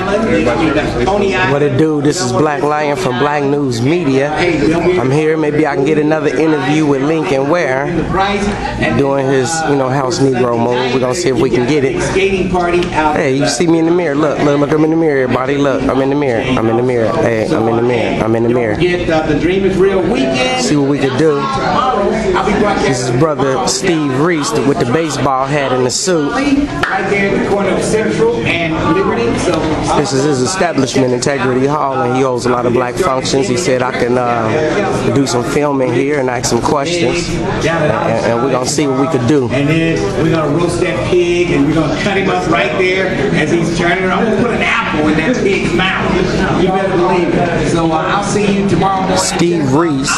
What it do? This is Black Lion from Black News Media. I'm here. Maybe I can get another interview with Lincoln Ware doing his, house Negro move. We're gonna see if we can get it. Hey, you see me in the mirror? Look, I'm in the mirror, everybody. Look, I'm in the mirror. I'm in the mirror. Hey, I'm in the mirror. I'm in the mirror. See what we could do. This is brother Steve Reese with the baseball hat and the suit. Right there at the corner of Central and Liberty. This is his establishment, Integrity Hall, and he holds a lot of black functions. He said I can do some filming here and ask some questions, and we're gonna see what we could do. And then we're gonna roast that pig, and we're gonna cut him up right there as he's turning. I'm gonna put an apple in that pig's mouth. You better believe it. So I'll see you tomorrow morning. Steve Reese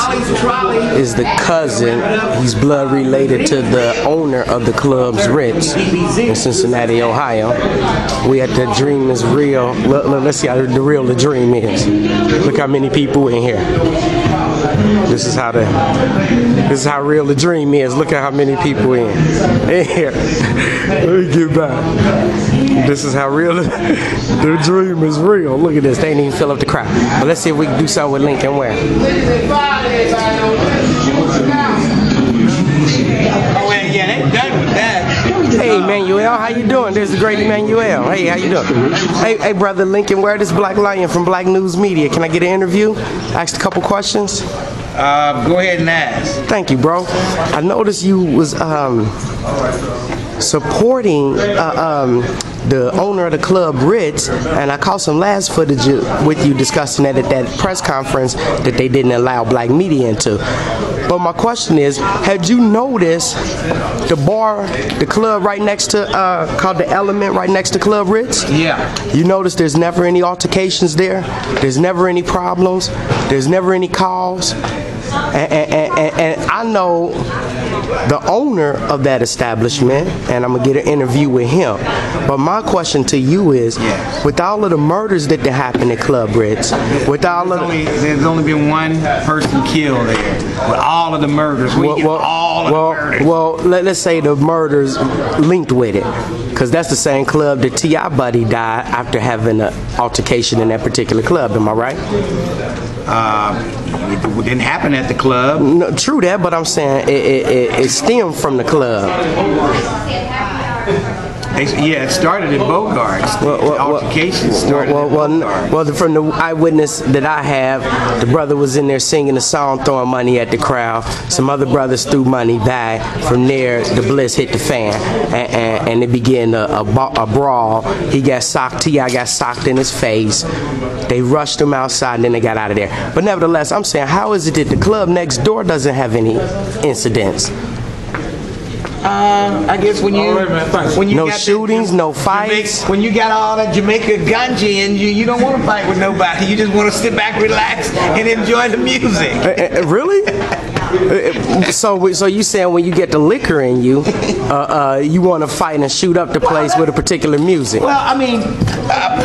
is the cousin. He's blood related to the owner of the club's Ritz in Cincinnati, Ohio. We at the Dream is Real. Let's see how the real the dream is. Look how many people in here. This is how real the dream is. Look at how many people in here. Let me get back. This is how real the dream is real. Look at this. They ain't even fill up the crowd. But let's see if we can do something with Lincoln Ware. Oh, yeah, they done with that. Hey, Manuel, how you doing? There's the great Manuel. Hey, how you doing? Hey, brother Lincoln Ware, this is Black Lion from Black News Media. Can I get an interview? Ask a couple questions? Go ahead and ask. Thank you, bro. I noticed you was supporting the owner of the club Ritz, and I caught some last footage with you discussing that at that press conference that they didn't allow black media into. But my question is, had you noticed the bar, the club right next to, called The Element, right next to Club Ritz? Yeah. You notice there's never any altercations there? There's never any problems? There's never any calls? And I know the owner of that establishment, and I'm gonna get an interview with him. But my question to you is, with all of the murders that happened at Club Ritz, with all of there's only been one person killed there. With all of the murders, let's say the murders linked with it, because that's the same club that T.I. Buddy died after having an altercation in that particular club. Am I right? It didn't happen at the club. No, true that, but I'm saying it stemmed from the club. It started at Bogart's. Altercation started at Bogart's. Well, from the eyewitness that I have, the brother was in there singing a song, throwing money at the crowd. Some other brothers threw money back. From there, the bliss hit the fan, and it began a brawl. He got socked. T.I. got socked in his face. They rushed him outside, and then they got out of there. But nevertheless, I'm saying, how is it that the club next door doesn't have any incidents? I guess when you no shootings, no fights. When you got all that Jamaica ganja in you, you don't want to fight with nobody. You just want to sit back, relax, and enjoy the music. Really? So you saying when you get the liquor in you, you want to fight and shoot up the place with a particular music? Well, I mean,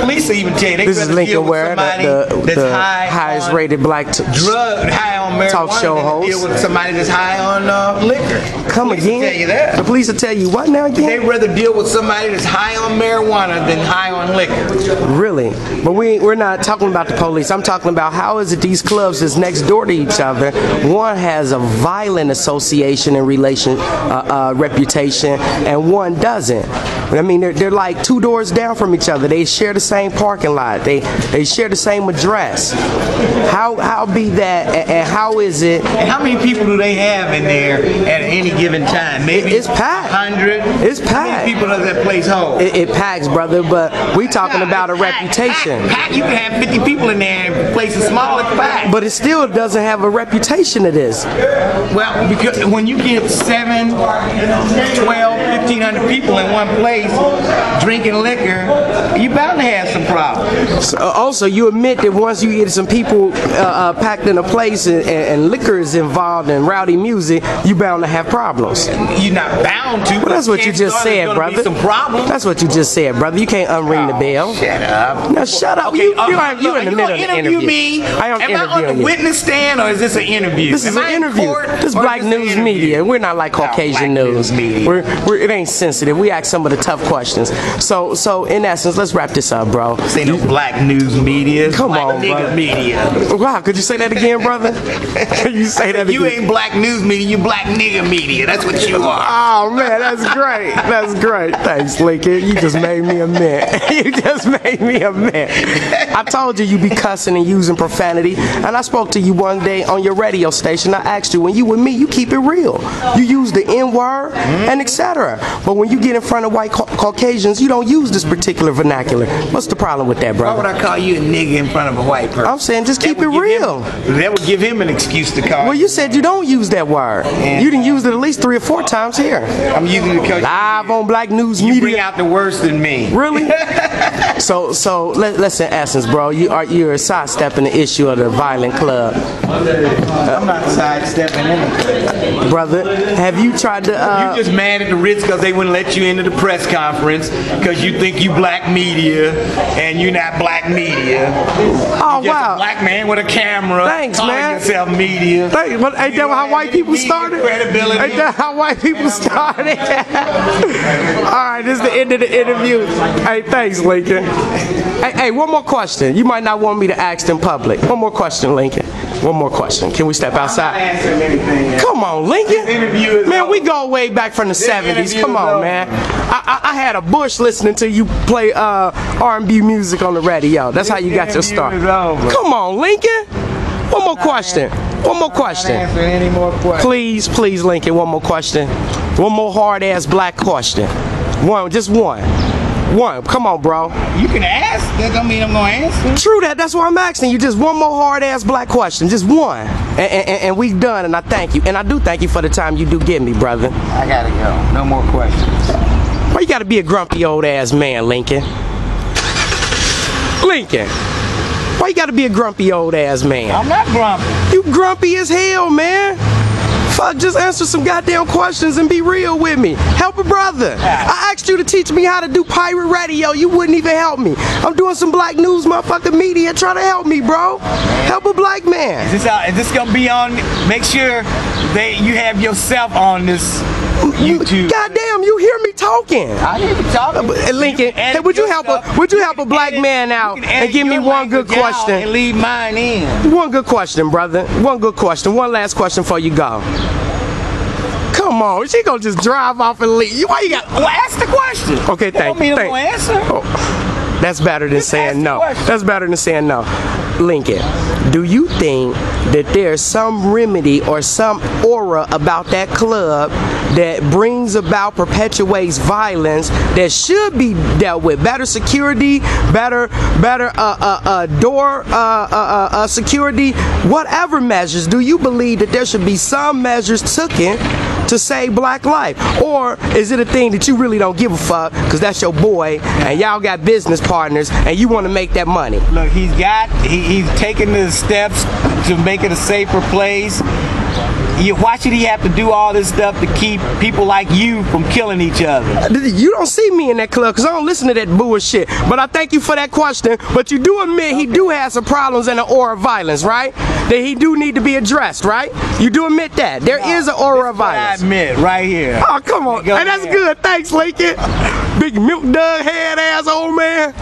police will even tell you. This is Lincoln Ware, the highest rated black high on marijuana talk show host. Deal with somebody that's high on liquor. Come again? Tell you that. The police will tell you what now again? They'd rather deal with somebody that's high on marijuana than high on liquor. Really? But we're not talking about the police. I'm talking about how is it these clubs that's next door to each other, one has a violent association and reputation, and one doesn't. I mean, they're like 2 doors down from each other. They share the same parking lot. They share the same address. How be that? And how is it? And how many people do they have in there at any given time? Maybe it's packed. 100. It's packed. How many people does that place hold? It packs, brother. But we talking about a reputation. Packed. You can have 50 people in there, and the place is small. It's packed. But it still doesn't have a reputation of this. Well, because when you get 7, 12, 1,500 people in one place drinking liquor, you're bound to have some problems. So, also, you admit that once you get some people packed in a place and and liquor is involved in rowdy music, you bound to have problems. You're not bound to. Well, that's what you just said, brother. Some problems. That's what you just said, brother. You can't unring the bell. Shut up. Now shut up. Okay, You're in the middle of the interview. Me? I am Am I on the you. witness stand or is this an interview? This is an interview. This is black news media. We're not like Caucasian news. It ain't sensitive. We ask some of the tough questions. So in essence, let's wrap this up, bro. This ain't no black news media. Come on, nigga media. Wow, could you say that again, brother? You say that again. You ain't black news media. You black nigga media. That's what you are. Oh man, that's great. That's great. Thanks, Lincoln. You just made me a man. You just made me a man. I told you be cussing and using profanity, and I spoke to you one day on your radio station. I asked you, when you with me, you keep it real. You use the N-word and etc. But when you get in front of white Caucasians, you don't use this particular vernacular. What's the problem with that, brother? Why would I call you a nigga in front of a white person? I'm saying just keep it real. That would give him an excuse to call. Well, you said you don't use that word. You didn't use it at least 3 or 4 times here. I'm using it because live on black news you media. Bring out the worst in me. Really? So let's in essence, bro. You're sidestepping the issue of the violent club. I'm not sidestepping anything. Brother, have you tried to... You just mad at the Ritz because they wouldn't let you into the press conference because you think you black media and you're not black media. Oh, you're just wow. a black man with a camera. Thanks, calling man. yourself media. Thanks. Well, ain't that how white people started? Credibility. Ain't that how white people started? All right, this is the end of the interview. Hey, thanks, Lincoln. Hey, one more question. You might not want me to ask in public. One more question, Lincoln. One more question. Can we step outside? I'm not answering anything. Come on, Lincoln. Man, we go way back from the 70s. Come on, man. I had a bush listening to you play R&B music on the radio. That's how you got your start. Come on, Lincoln. One more question. One more question. Any more questions? Please, Lincoln. One more question. One more hard-ass black question. Just one. One. Come on, bro. You can ask. That don't mean I'm gonna answer. True that. That's why I'm asking you. Just one more hard-ass black question. Just one. And we done. And I thank you. And I do thank you for the time you do give me, brother. I gotta go. No more questions. Why you gotta be a grumpy old ass man, Lincoln? Lincoln. Why you gotta be a grumpy old ass man? I'm not grumpy. You grumpy as hell, man. Fuck, just answer some goddamn questions and be real with me. Help a brother. I asked you to teach me how to do pirate radio. You wouldn't even help me. I'm doing some black news motherfucking media. Try to help me, bro. Help a black man. Is this gonna be on? Make sure you have yourself on this YouTube. Goddamn, you hear me talking? I hear you talking. Lincoln, hey, would you help a black man out and give me one good question? And leave mine in. One good question, brother. One good question. One last question before you go. Come on, she gonna just drive off and leave. Why you got? Well, ask the question. Okay, thank you. I'm gonna answer. Oh, that's better than saying no. Question. That's better than saying no. Lincoln, do you think that there's some remedy or some aura about that club that brings about, perpetuates violence that should be dealt with? Better security, better door security, whatever measures. Do you believe that there should be some measures taken to save black life? Or is it a thing that you really don't give a fuck because that's your boy and y'all got business partners and you want to make that money? Look, he's taking the steps to make it a safer place. Why should he have to do all this stuff to keep people like you from killing each other? You don't see me in that club because I don't listen to that bullshit. But I thank you for that question. But you do admit he do have some problems in the aura of violence, right? That he do need to be addressed, right? You do admit that. There is an aura of violence. I admit, right here. Oh, come on. Hey, that's good. Thanks, Lincoln. Big milk dug head ass old man.